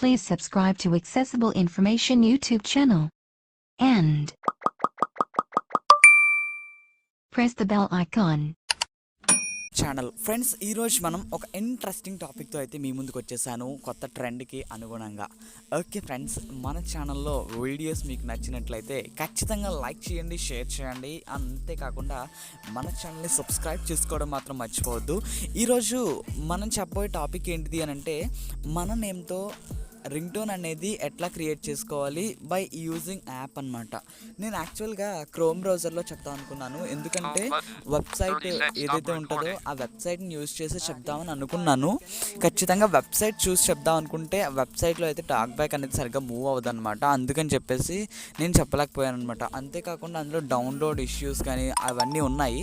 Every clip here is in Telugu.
Please subscribe to Accessible Information YouTube channel and press the bell icon. Channel friends, ఈరోజు మనం ఒక ఇంట్రెస్టింగ్ టాపిక్తో అయితే మీ ముందుకు వచ్చేసాను, కొత్త ట్రెండ్కి అనుగుణంగా. ఓకే ఫ్రెండ్స్, మన ఛానల్లో వీడియోస్ మీకు నచ్చినట్లయితే ఖచ్చితంగా లైక్ చేయండి, షేర్ చేయండి. అంతేకాకుండా మన ఛానల్ని సబ్స్క్రైబ్ చేసుకోవడం మాత్రం మర్చిపోవద్దు. ఈరోజు మనం చెప్పబోయే టాపిక్ ఏంటిది అని అంటే, మన నేమ్తో రింగ్టోన్ అనేది ఎట్లా క్రియేట్ చేసుకోవాలి బై యూజింగ్ యాప్ అనమాట. నేను యాక్చువల్గా క్రోమ్ బ్రౌజర్లో చెప్తాను అనుకున్నాను, ఎందుకంటే వెబ్సైట్ ఏదైతే ఉంటుందో ఆ వెబ్సైట్ని యూజ్ చేసి చెప్దామని అనుకున్నాను. ఖచ్చితంగా వెబ్సైట్ చూసి చెప్దాం అనుకుంటే ఆ వెబ్సైట్లో అయితే టాక్ బ్యాక్ అనేది సరిగ్గా మూవ్ అవ్వదు అనమాట. అందుకని చెప్పేసి నేను చెప్పలేకపోయాను అనమాట. అంతేకాకుండా అందులో డౌన్లోడ్ ఇష్యూస్ కానీ అవన్నీ ఉన్నాయి,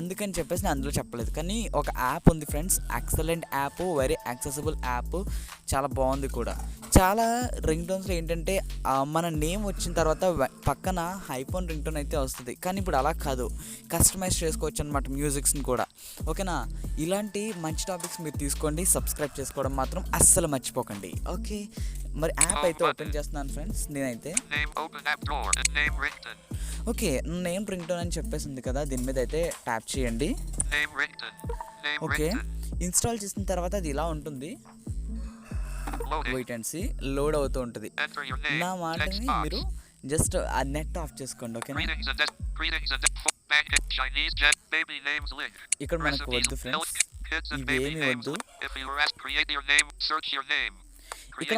అందుకని చెప్పేసి నేను అందులో చెప్పలేదు. కానీ ఒక యాప్ ఉంది friends, excellent app, very accessible app, చాలా బాగుంది కూడా. చాలా రింగ్ టోన్స్లో ఏంటంటే మన నేమ్ వచ్చిన తర్వాత పక్కన ఐఫోన్ రింగ్ టోన్ అయితే వస్తుంది, కానీ ఇప్పుడు అలా కాదు, కస్టమైజ్ చేసుకోవచ్చు అనమాట మ్యూజిక్స్ని కూడా. ఓకేనా? ఇలాంటి మంచి టాపిక్స్ మీరు తీసుకోండి, సబ్స్క్రైబ్ చేసుకోవడం మాత్రం అస్సలు మర్చిపోకండి. ఓకే, మరి యాప్ అయితే ఓపెన్ చేస్తున్నాను ఫ్రెండ్స్. నేనైతే ఓకే, నేమ్ రింగ్ టోన్ అని చెప్పేసింది కదా, దీని మీద అయితే ట్యాప్ చేయండి. ఓకే, ఇన్స్టాల్ చేసిన తర్వాత అది ఇలా ఉంటుంది. వెయిట్ అండ్ సీ, లోడ్ అవుతూ ఉంటుంది. నా మాటని మీరు జస్ట్ ఆ నెట్ ఆఫ్ చేసుకోండి. ఓకేనా? ఇక్కడ మనకు వద్దు ఫ్రెండ్స్, ఇవేమి వద్దు. ఇక్కడ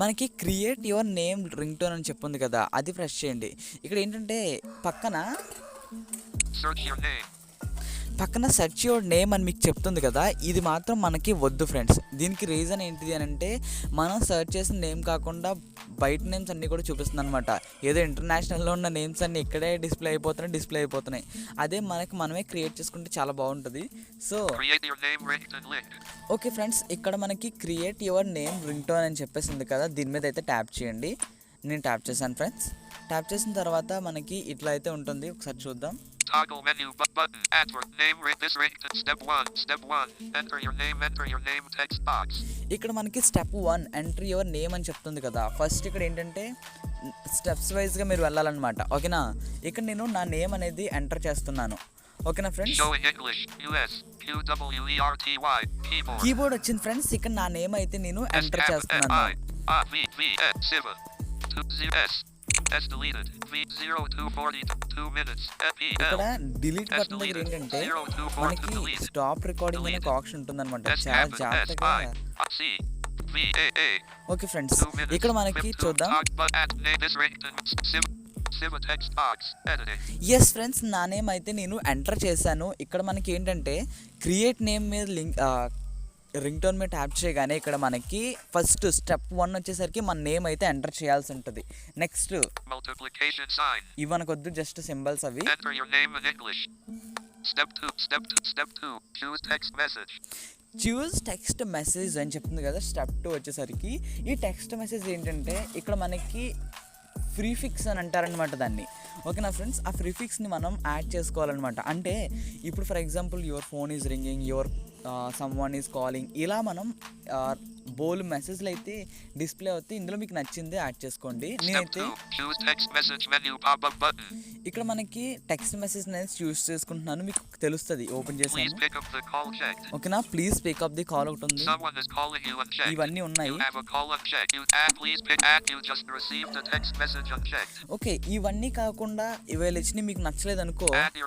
మనకి create your name ring tone అని చెప్పింది కదా, అది ప్రెస్ చేయండి. ఇక్కడ ఏంటంటే పక్కన సెర్చ్ యువర్ నేమ్ అని మీకు చెప్తుంది కదా, ఇది మాత్రం మనకి వద్దు ఫ్రెండ్స్. దీనికి రీజన్ ఏంటిది అని అంటే, మనం సెర్చ్ చేసిన నేమ్ కాకుండా బయట నేమ్స్ అన్నీ కూడా చూపిస్తుంది అనమాట. ఏదో ఇంటర్నేషనల్లో ఉన్న నేమ్స్ అన్నీ ఇక్కడే డిస్ప్లే అయిపోతున్నాయి. అదే మనమే క్రియేట్ చేసుకుంటే చాలా బాగుంటుంది. సో ఓకే ఫ్రెండ్స్, ఇక్కడ మనకి create your name ring tone అని చెప్పేసింది కదా, దీని మీద అయితే ట్యాప్ చేయండి. నేను ట్యాప్ చేశాను ఫ్రెండ్స్. ట్యాప్ చేసిన తర్వాత మనకి ఇట్లా అయితే ఉంటుంది, ఒకసారి చూద్దాం. Toggle menu button. Enter name this ringtone. Step 1. Enter your name text box. ఇక్కడ మనకి స్టెప్ 1 ఎంటర్ యువర్ నేమ్ అని చెప్తుంది కదా. ఫస్ట్ ఇక్కడ ఏంటంటే స్టెప్స్ వైజ్గా మీరు వెళ్ళాలన్నమాట. ఓకేనా? ఇక్కడ నేను నా నేమ్ అనేది ఎంటర్ చేస్తున్నాను. ఓకేనా ఫ్రెండ్స్? కీబోర్డ్ వచ్చింది ఫ్రెండ్స్. ఇక్కడ నా నేమ్ అయితే నేను ఎంటర్ చేస్తున్నాను. ఇక్కడ డిలీట్ బటన్ దగ్గర ఏంటంటే మనకి స్టాప్ రికార్డింగ్ అనే ఒక ఆప్షన్ ఉంటుందన్నమాట. చాలా జాగ్రత్తగా. ఓకే ఫ్రెండ్స్, ఇక్కడ మనకి చూద్దాం. ఎస్ ఫ్రెండ్స్, నా నేమ్ అయితే నేను ఎంటర్ చేశాను. ఇక్కడ మనకి ఏంటంటే క్రియేట్ నేమ్ మీద రింగ్ టోన్ మీద ట్యాప్ చేయగానే ఇక్కడ మనకి ఫస్ట్ స్టెప్ 1 వచ్చేసరికి మన నేమ్ అయితే ఎంటర్ చేయాల్సి ఉంటుంది. నెక్స్ట్ ఇవి మనకు వద్దు, జస్ట్ సింబల్స్ అవి. చూస్ టెక్స్ట్ మెసేజ్ అని చెప్తుంది కదా. స్టెప్ 2 వచ్చేసరికి ఈ టెక్స్ట్ మెసేజ్ ఏంటంటే ఇక్కడ మనకి ప్రీఫిక్స్ అని అంటారనమాట దాన్ని. ఓకేనా ఫ్రెండ్స్? ఆ ప్రీఫిక్స్ని మనం యాడ్ చేసుకోవాలన్నమాట. అంటే ఇప్పుడు for example your phone is ringing, your someone is calling, ఇలా మనం బోల్ మెసేజ్లు అయితే డిస్ప్లే అవుతాయి. ఇందులో మీకు నచ్చింది యాడ్ చేసుకోండి. నేనైతే ఇక్కడ మనకి టెక్స్ట్ మెసేజ్ నేను చూస్ చేసుకుంటున్నాను, మీకు తెలుస్తుంది ఓపెన్ చేసి. ఓకేనా? ప్లీజ్ పికప్ ది కాల్ ఒకటి ఉంది, ఇవన్నీ ఉన్నాయి. ఓకే, ఇవన్నీ కాకుండా ఇవాళ ఇచ్చిన మీకు నచ్చలేదు అనుకో, యాడ్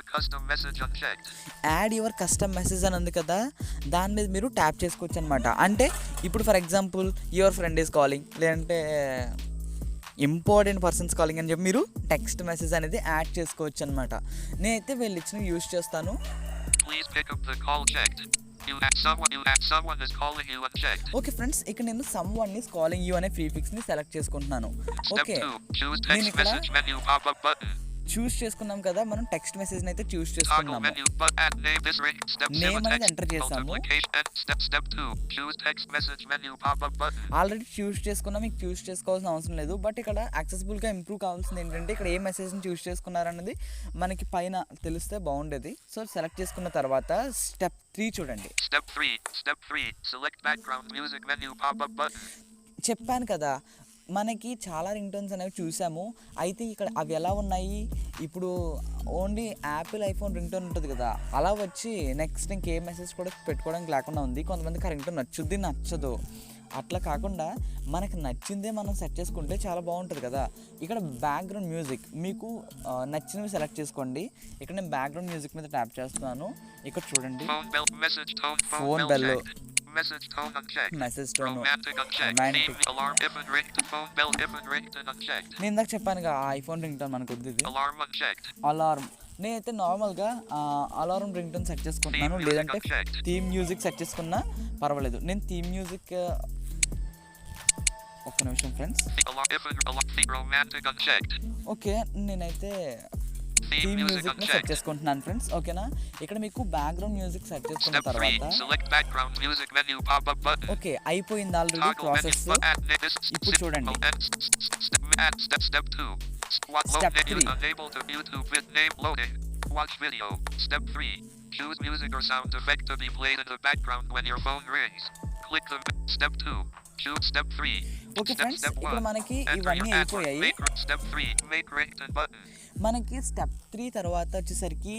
యువర్ కస్టమ్ మెసేజ్ అని ఉంది కదా, దాని మీద మీరు ట్యాప్ చేసుకోవచ్చు అనమాట. అంటే ఇప్పుడు for example your friend is calling, లేదంటే ఇంపార్టెంట్ పర్సన్స్ కాలింగ్ అని చెప్పి మీరు టెక్స్ట్ మెసేజ్ అనేది యాడ్ చేసుకోవచ్చు అనమాట. నేనైతే వీళ్ళు ఇచ్చిన యూజ్ చేస్తాను. ఓకే ఫ్రెండ్స్, ఇక్కడ నేను సమ్వన్ ఈజ్ కాలింగ్ యూ అనే ప్రీఫిక్స్ ని సెలెక్ట్ చేసుకుంటున్నాను. ఓకే, నేను ఇక్కడ చూస్ చేసుకున్నాం కదా, మనం టెక్స్ట్ మెసేజ్ని అయితే చూస్ Toggle చేసుకున్నాము. menu, but add name this ring. Step 0 name అనేది text. ఎంటర్ చేసాము. Multiplication. And step 2. Choose text message menu pop-up button. Already choose చేసుకున్నా, మీకు చూస్ చేసుకోవాల్సిన అవసరం లేదు. బట్ ఇక్కడ యాక్సెసిబుల్గా ఇంప్రూవ్ కావాల్సింది ఏంటంటే ఇక్కడ ఏ మెసేజ్ని చూస్ చేసుకున్నారన్నది మనకి పైన తెలిస్తే బాగుండేది. సో సెలెక్ట్ చేసుకున్న తర్వాత స్టెప్ 3 చూడండి. Step 3. Select background music menu pop-up button. చెప్పాను కదా, మనకి చాలా రింగ్ టోన్స్ అనేవి చూసాము. అయితే ఇక్కడ అవి ఎలా ఉన్నాయి, ఇప్పుడు only Apple iPhone ring tone ఉంటుంది కదా, అలా వచ్చి నెక్స్ట్ ఇంకే మెసేజ్ కూడా పెట్టుకోవడానికి లేకుండా ఉంది. కొంతమందికి ఆ రింగ్ టోన్ నచ్చుద్ది, నచ్చదు. అట్లా కాకుండా మనకు నచ్చిందే మనం సెట్ చేసుకుంటే చాలా బాగుంటుంది కదా. ఇక్కడ బ్యాక్గ్రౌండ్ మ్యూజిక్ మీకు నచ్చినవి సెలెక్ట్ చేసుకోండి. ఇక్కడ నేను బ్యాక్గ్రౌండ్ మ్యూజిక్ మీద ట్యాప్ చేస్తున్నాను. ఇక్కడ చూడండి, Phone bell message tone phone bell bell, checked. Message tone unchecked. Message tone, Romantic unchecked. Romantic. Theme alarm if and ring phone bell if and ring unchecked. నేను ఇందాక చెప్పానుగా ఆ ఐఫోన్ రింగ్ టోన్ మనకు వద్దు. ఇది Alarm unchecked. అలారం, నేనైతే నార్మల్గా అలారం రింగ్ టోన్ సెట్ చేసుకుంటున్నాను, లేదంటే థీమ్ మ్యూజిక్ సెట్ చేసుకున్నా పర్వాలేదు. నేను థీమ్ మ్యూజిక్, ఒక్క నిమిషం friends. Alarm if and romantic unchecked. Okay, నేనైతే థీమ్ మ్యూజిక్ని సెట్ చేసుకుంటున్నాను ఫ్రెండ్స్. ఓకేనా, ఇక్కడ మీకు బ్యాక్గ్రౌండ్ మ్యూజిక్ సెట్ చేసుకున్న Step 3. తర్వాత Select background music menu pop-up button. Okay అయిపోయింది already Toggle menu, process. but add this. ఇప్పుడు చూడండి. Step 2. Step Load 3. unable to YouTube with name loading. Watch video. Step 3. Choose music or sound effect to be played in the background when your phone rings. Click the Step 2. Choose Step 3. Okay friends, ఇక్కడ మనకి Enter ఇవన్నీ your password. అయిపోయాయి. Step 3. Make ringtone button. మనకి స్టెప్ 3 తర్వాత వచ్చేసరికి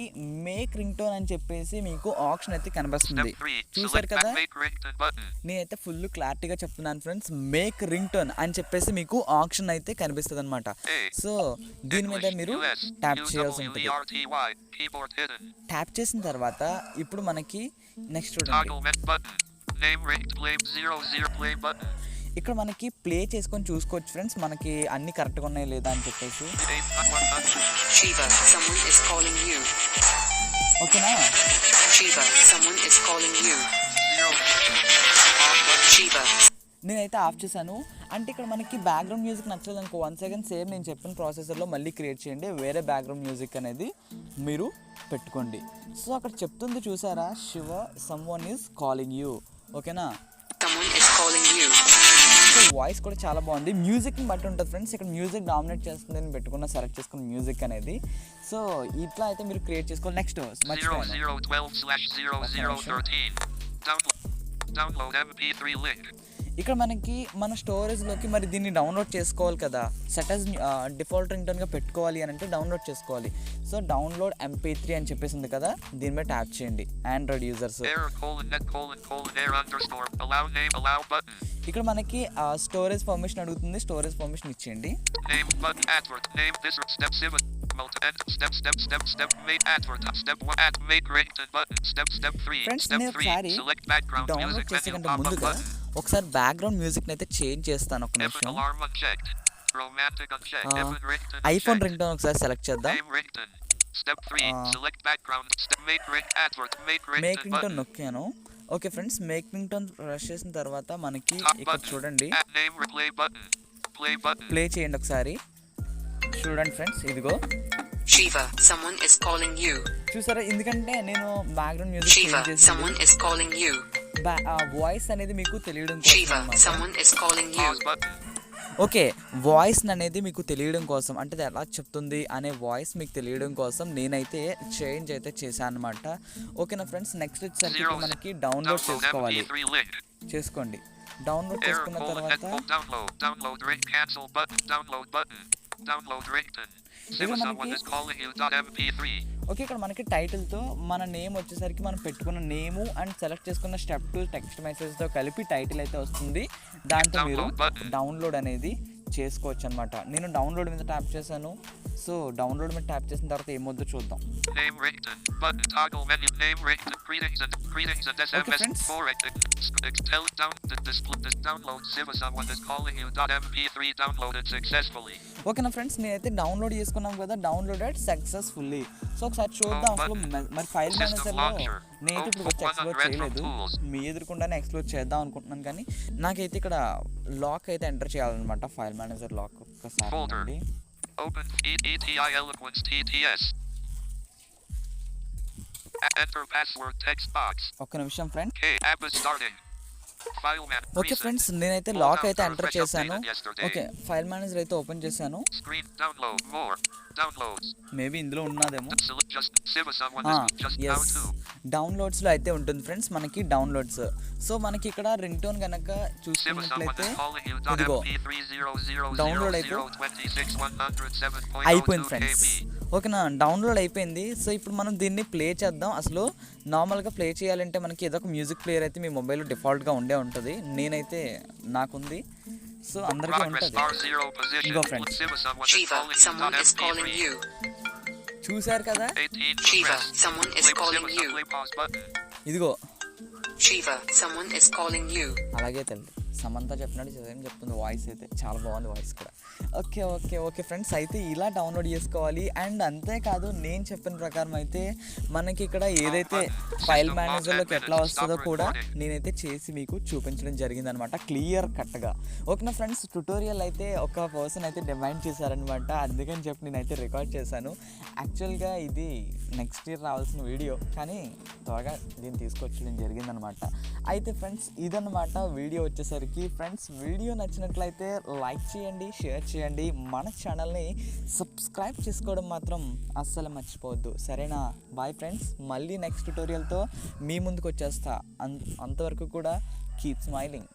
మేక్ రింగ్ టోన్ అని చెప్పేసి మీకు ఆప్షన్ అయితే కనిపిస్తుంది. Step 3. చూసారు Select కదా, make ringtone button. నేనైతే ఫుల్ క్లారిటీగా చెప్తున్నాను ఫ్రెండ్స్. మేక్ రింగ్ టోన్ అని చెప్పేసి మీకు ఆప్షన్ అయితే కనిపిస్తుంది అనమాట. సో దీని మీద మీరు ట్యాప్ చేయాల్సి ఉంటుంది. Keyboard hidden. ట్యాప్ చేసిన తర్వాత ఇప్పుడు మనకి నెక్స్ట్ చూడండి, Toggle button. Name ring play 00 play button. ఇక్కడ మనకి ప్లే చేసుకొని చూసుకోవచ్చు ఫ్రెండ్స్, మనకి అన్ని కరెక్ట్గా ఉన్నాయి లేదా అని చెప్పేసి. Shiva, someone is calling you. ఓకేనా, Shiva, someone is calling you. Shiva. నేనైతే ఆఫ్ చేశాను. అంటే ఇక్కడ మనకి బ్యాక్గ్రౌండ్ మ్యూజిక్ నచ్చలేదు అనుకో, 1 సెకండ్ సేమ్ నేను చెప్పిన ప్రాసెసర్లో మళ్ళీ క్రియేట్ చేయండి, వేరే బ్యాక్గ్రౌండ్ మ్యూజిక్ అనేది మీరు పెట్టుకోండి. సో అక్కడ చెప్తుంది చూసారా, Shiva someone is calling you. ఓకేనా, Someone is calling you. So voice కూడా చాలా బాగుంది. మ్యూజిక్ని బట్టి ఉంటుంది ఫ్రెండ్స్, ఇక్కడ మ్యూజిక్ డామినేట్ చేస్తుంది నేను పెట్టుకున్న సెలెక్ట్ చేసుకున్న మ్యూజిక్ అనేది. సో ఇట్లా అయితే మీరు క్రియేట్ చేసుకోవాలి. నెక్స్ట్ 0012/0013. Download MP3 link. ఇక్కడ మనకి మన స్టోరేజ్లోకి మరి దీన్ని డౌన్లోడ్ చేసుకోవాలి కదా, సెట్ యాజ్ డిఫాల్ట్ రింగ్ టోన్గా పెట్టుకోవాలి అని అంటే డౌన్లోడ్ చేసుకోవాలి. సో డౌన్లోడ్ MP3 అని చెప్పేసి ఉంది కదా, దీని మీద ట్యాప్ చేయండి. Android users Error: net: error_. Allow name allow button. ఇక్కడ మనకి స్టోరేజ్ పర్మిషన్ అడుగుతుంది, స్టోరేజ్ పర్మిషన్ ఇచ్చేయండి. Name button advert. Name this step 7. Step make advert. Step 1 add make ringtone button. Step 3. Friends Step నేను 3 ఒకసారి select background డౌన్లోడ్ music చేసే menu కంటే pop-up ముందుగా button. ఒకసారి బ్యాక్గ్రౌండ్ మ్యూజిక్ని అయితే చేంజ్ చేస్తాను. ఒక If నిమిషం, alarm unchecked. Romantic unchecked. If ringtone iPhone unchecked. Ring tone ఒకసారి సెలెక్ట్ చేద్దాం. Name ringtone. Step 3 select background. Step make ring advert. Make make ringtone ringtone button. నొక్కాను. Okay friends, make ringtone rush చేసిన తర్వాత మనకి Top ఇక్కడ button. చూడండి, Add name replay button. Play button. Play చేయండి ఒకసారి. చూడండి ఫ్రెండ్స్, ఇదిగో Shiva, someone is calling you. చూసారా, ఎందుకంటే నేను బ్యాక్గ్రౌండ్ మ్యూజిక్ Shiva, చేంజ్ చేసి someone is calling you. Voice అనేది మీకు తెలియడం కోసం Shiva, అన్నమాట. someone is calling you. Pause button. Okay, voice అనేది మీకు తెలియడం కోసం, అంటే అది ఎలా చెప్తుంది అనే వాయిస్ మీకు తెలియడం కోసం నేనైతే చేంజ్ అయితే చేశాను అనమాట. ఓకేనా ఫ్రెండ్స్, నెక్స్ట్ వచ్చేసరికి ఇప్పుడు మనకి డౌన్లోడ్ చేసుకోవాలి. MP3 link. చేసుకోండి. డౌన్లోడ్ Error: చేసుకున్న net: తర్వాత download ring cancel button. Download button. Download ringtone. ఇక్కడ Someone మనకి is calling you. MP3. Okay, ఇక్కడ మనకి టైటిల్తో మన నేమ్ వచ్చేసరికి మనం పెట్టుకున్న నేము అండ్ సెలెక్ట్ చేసుకున్న స్టెప్ 2 టెక్స్ట్ మెసేజ్తో కలిపి టైటిల్ అయితే వస్తుంది. దాంతో మీరు డౌన్లోడ్ అనేది చేసుకోవచ్చు అనమాట. నేను డౌన్లోడ్ మీద ట్యాప్ చేశాను. సో డౌన్లోడ్ మీద ట్యాప్ చేసిన తర్వాత ఏమొద్దో చూద్దాం. Name ringtone button. Toggle menu. Name ringtone. Greetings and SMS. friends. Tell this download. Someone is calling you. MP3 downloaded successfully. ఓకేనా ఫ్రెండ్స్, నేనైతే డౌన్లోడ్ చేసుకున్నాం కదా, డౌన్లోడెడ్ సక్సెస్ఫుల్లీ. సో ఒకసారి చూద్దాం అసలు మరి ఫైల్ మేనేజర్లో నేనైతే ఇప్పుడు వచ్చి ఎక్స్ప్లోర్ చేయలేదు, మీ ఎదురుకుండానే ఎక్స్ప్లోర్ చేద్దాం అనుకుంటున్నాను. కానీ నాకైతే ఇక్కడ లాక్ అయితే ఎంటర్ చేయాలన్నమాట, ఫైల్ మేనేజర్ లాక్. ఒక్కసారి Open ETI Eloquence TTS. Enter password text box. ఒక్క నిమిషం friend. K app is starting. File man. Okay friends, నేనైతే లాక్ అయితే ఎంటర్ చేశాను. ఓకే, ఫైల్ మేనేజర్ అయితే ఓపెన్ చేశాను. Screen download more. Downloads. Maybe ఇందులో ఉన్నదేమో. Just Siva someone is just now yes, too. డౌన్లోడ్స్లో అయితే ఉంటుంది ఫ్రెండ్స్ మనకి డౌన్లోడ్స్. సో మనకి ఇక్కడ రింగ్ టోన్ కనుక Siva someone చూసుకున్నట్లయితే is calling you. ఇదిగో డౌన్లోడ్ అయితే అయిపోయింది ఫ్రెండ్స్. ఓకేనా, డౌన్లోడ్ అయిపోయింది. సో ఇప్పుడు మనం దీన్ని ప్లే చేద్దాం. అసలు నార్మల్గా ప్లే చేయాలంటే మనకి ఏదో ఒక మ్యూజిక్ ప్లేయర్ అయితే మీ మొబైల్లో డిఫాల్ట్గా ఉండే ఉంటుంది. నేనైతే నాకుంది, సో అందరికీ ఉంటుంది. ఇదిగో friends, Shiva, someone is calling you. చూశారు కదా, Shiva, someone is calling you. ఇదిగో Shiva, someone is calling you. అలాగే తల్లి సమంత చెప్పినట్టు చదివి చెప్తుంది. వాయిస్ అయితే చాలా బాగుంది, వాయిస్ కూడా. ఓకే ఓకే ఓకే ఫ్రెండ్స్, అయితే ఇలా డౌన్లోడ్ చేసుకోవాలి. అండ్ అంతేకాదు, నేను చెప్పిన ప్రకారం అయితే మనకి ఇక్కడ ఏదైతే ఫైల్ మేనేజర్లోకి ఎట్లా వస్తుందో కూడా నేనైతే చేసి మీకు చూపించడం జరిగింది అనమాట, క్లియర్ కట్గా. ఓకేనా ఫ్రెండ్స్, ట్యుటోరియల్ అయితే ఒక పర్సన్ అయితే డిమాండ్ చేశారనమాట, అందుకని చెప్పి నేనైతే రికార్డ్ చేశాను. యాక్చువల్గా ఇది నెక్స్ట్ ఇయర్ రావాల్సిన వీడియో, కానీ త్వరగా దీన్ని తీసుకొచ్చడం జరిగిందనమాట. అయితే ఫ్రెండ్స్, ఇదన్నమాట వీడియో వచ్చేసరికి. ఫ్రెండ్స్, వీడియో నచ్చినట్లయితే లైక్ చేయండి, షేర్ చేయండి, మన ఛానల్ని సబ్స్క్రైబ్ చేసుకోవడం మాత్రం అస్సలు మర్చిపోవద్దు. సరేనా? బాయ్ ఫ్రెండ్స్, మళ్ళీ నెక్స్ట్ ట్యుటోరియల్తో మీ ముందుకు వచ్చేస్తా. అంతవరకు కూడా కీప్ స్మైలింగ్.